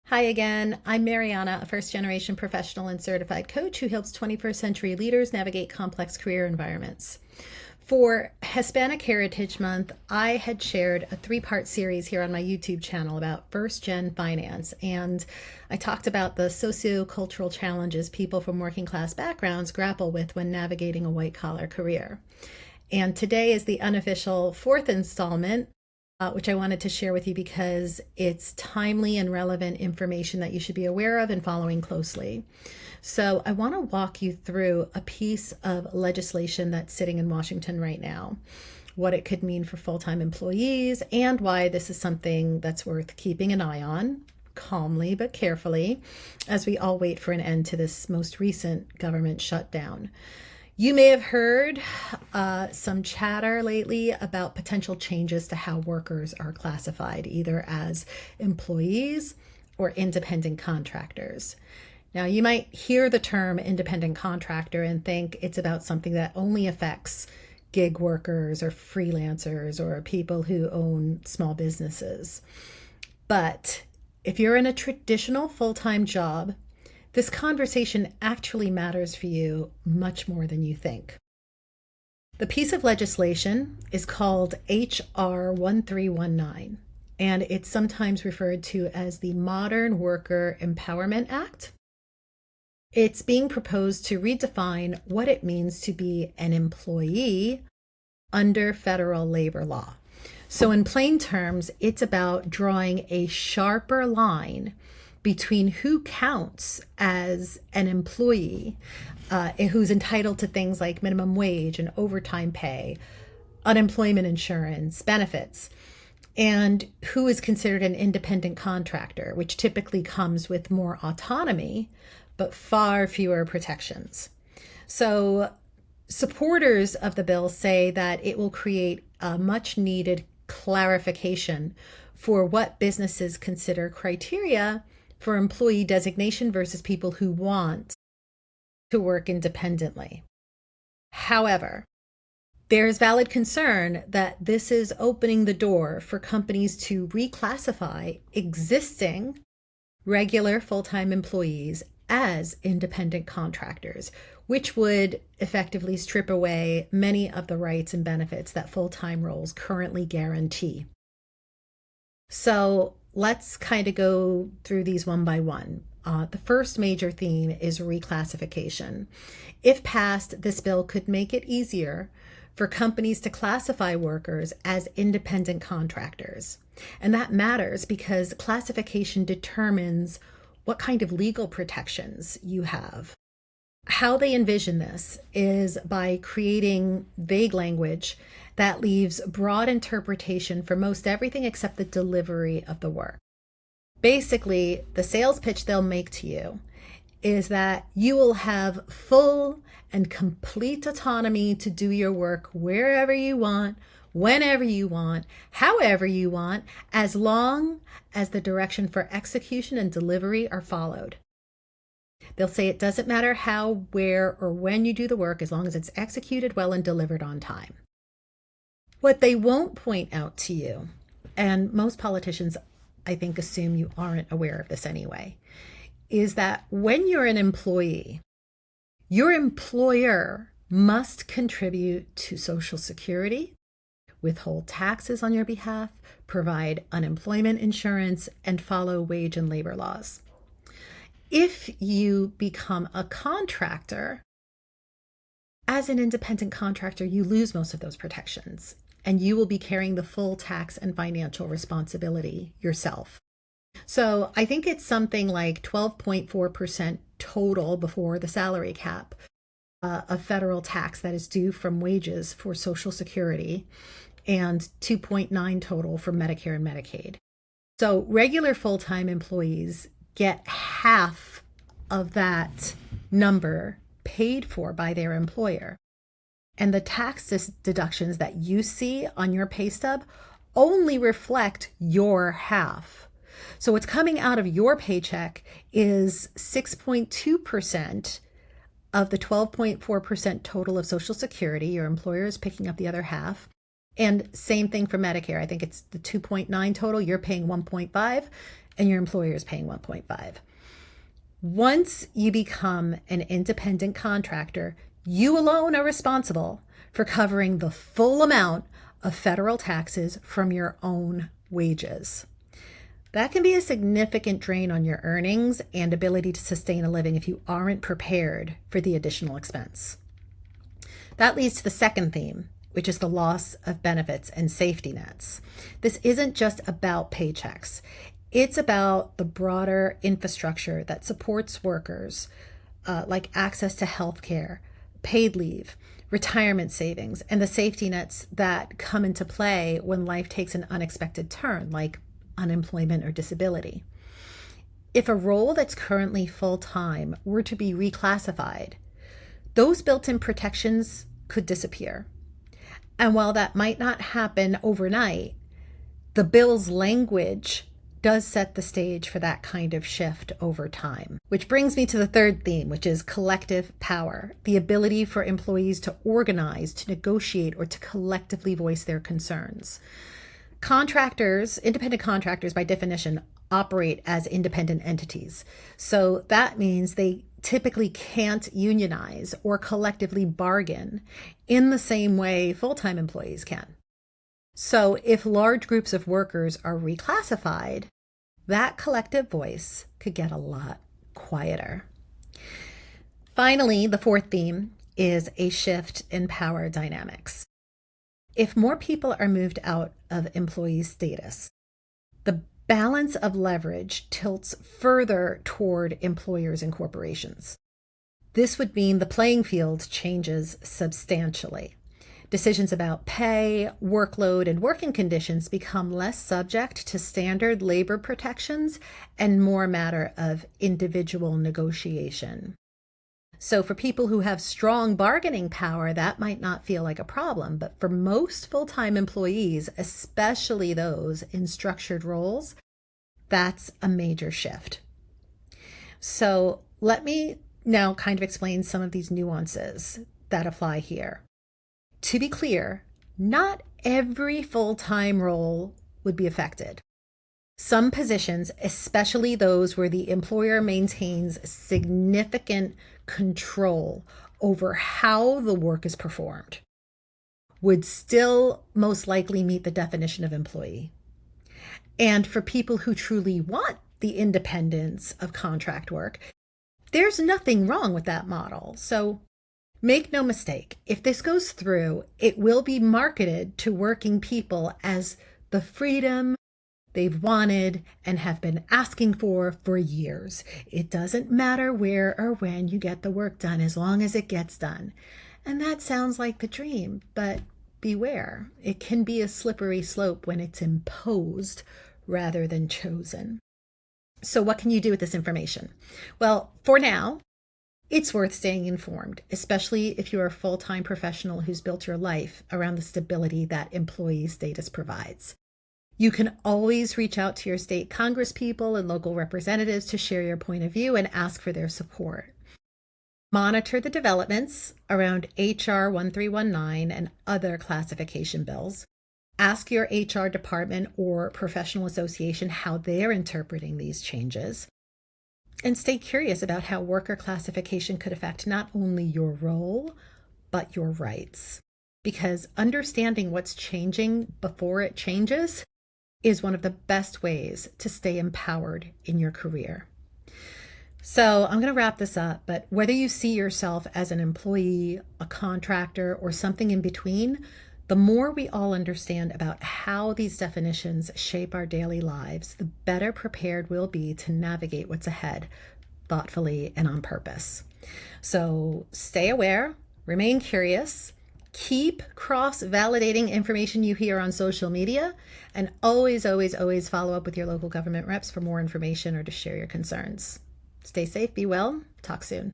Hi again. I'm Mariana, a first generation professional and certified coach who helps 21st century leaders navigate complex career environments. For Hispanic Heritage Month, I had shared a three-part series here on my YouTube channel about first gen finance. And I talked about the socio-cultural challenges people from working class backgrounds grapple with when navigating a white collar career. And today is the unofficial fourth installment, which I wanted to share with you because it's timely and relevant information that you should be aware of and following closely. So I want to walk you through a piece of legislation that's sitting in Washington right now, what it could mean for full-time employees, and why this is something that's worth keeping an eye on, calmly but carefully, as we all wait for an end to this most recent government shutdown. You may have heard some chatter lately about potential changes to how workers are classified, either as employees or independent contractors. Now, you might hear the term independent contractor and think it's about something that only affects gig workers or freelancers or people who own small businesses. But if you're in a traditional full-time job, this conversation actually matters for you much more than you think. The piece of legislation is called H.R. 1319, and it's sometimes referred to as the Modern Worker Empowerment Act. It's being proposed to redefine what it means to be an employee under federal labor law. So in plain terms, it's about drawing a sharper line between who counts as an employee, who's entitled to things like minimum wage and overtime pay, unemployment insurance, benefits, and who is considered an independent contractor, which typically comes with more autonomy, but far fewer protections. So supporters of the bill say that it will create a much needed clarification for what businesses consider criteria for employee designation versus people who want to work independently. However, there is valid concern that this is opening the door for companies to reclassify existing regular full-time employees as independent contractors, which would effectively strip away many of the rights and benefits that full-time roles currently guarantee. So let's kind of go through these one by one. The first major theme is reclassification. If passed, this bill could make it easier for companies to classify workers as independent contractors. And that matters because classification determines what kind of legal protections you have. How they envision this is by creating vague language that leaves broad interpretation for most everything except the delivery of the work. Basically, the sales pitch they'll make to you is that you will have full and complete autonomy to do your work wherever you want, whenever you want, however you want, as long as the direction for execution and delivery are followed. They'll say it doesn't matter how, where, or when you do the work as long as it's executed well and delivered on time. What they won't point out to you, and most politicians, I think, assume you aren't aware of this anyway, is that when you're an employee, your employer must contribute to Social Security, withhold taxes on your behalf, provide unemployment insurance, and follow wage and labor laws. If you become a contractor, as an independent contractor, you lose most of those protections, and you will be carrying the full tax and financial responsibility yourself. So I think it's something like 12.4% total before the salary cap of federal tax that is due from wages for Social Security, and 2.9 total for Medicare and Medicaid. So regular full-time employees get half of that number paid for by their employer. And the tax deductions that you see on your pay stub only reflect your half. So what's coming out of your paycheck is 6.2% of the 12.4% total of Social Security. Your employer is picking up the other half. And same thing for Medicare. I think it's the 2.9 total. You're paying 1.5, and your employer is paying 1.5. Once you become an independent contractor, you alone are responsible for covering the full amount of federal taxes from your own wages. That can be a significant drain on your earnings and ability to sustain a living if you aren't prepared for the additional expense. That leads to the second theme, which is the loss of benefits and safety nets. This isn't just about paychecks. It's about the broader infrastructure that supports workers, like access to health care, paid leave, retirement savings, and the safety nets that come into play when life takes an unexpected turn, like unemployment or disability. If a role that's currently full-time were to be reclassified, those built-in protections could disappear. And while that might not happen overnight, the bill's language does set the stage for that kind of shift over time. Which brings me to the third theme, which is collective power, the ability for employees to organize, to negotiate, or to collectively voice their concerns. Independent contractors, by definition, operate as independent entities. So that means they typically can't unionize or collectively bargain in the same way full-time employees can. So if large groups of workers are reclassified, that collective voice could get a lot quieter. Finally, the fourth theme is a shift in power dynamics. If more people are moved out of employee status, the balance of leverage tilts further toward employers and corporations. This would mean the playing field changes substantially. Decisions about pay, workload, and working conditions become less subject to standard labor protections and more a matter of individual negotiation. So for people who have strong bargaining power, that might not feel like a problem, but for most full-time employees, especially those in structured roles, that's a major shift. So let me now kind of explain some of these nuances that apply here. To be clear, not every full-time role would be affected. Some positions, especially those where the employer maintains significant control over how the work is performed, would still most likely meet the definition of employee. And for people who truly want the independence of contract work, there's nothing wrong with that model. So make no mistake, if this goes through, it will be marketed to working people as the freedom they've wanted and have been asking for years. It doesn't matter where or when you get the work done, as long as it gets done. And that sounds like the dream, but beware, it can be a slippery slope when it's imposed rather than chosen. So what can you do with this information? Well, for now, it's worth staying informed, especially if you're a full-time professional who's built your life around the stability that employee status provides. You can always reach out to your state congresspeople and local representatives to share your point of view and ask for their support. Monitor the developments around HR 1319 and other classification bills. Ask your HR department or professional association how they're interpreting these changes. And stay curious about how worker classification could affect not only your role, but your rights. Because understanding what's changing before it changes is one of the best ways to stay empowered in your career. So I'm going to wrap this up, but whether you see yourself as an employee, a contractor, or something in between, the more we all understand about how these definitions shape our daily lives, the better prepared we'll be to navigate what's ahead thoughtfully and on purpose. So stay aware, remain curious, keep cross-validating information you hear on social media, and always, always, always follow up with your local government reps for more information or to share your concerns. Stay safe, be well, talk soon.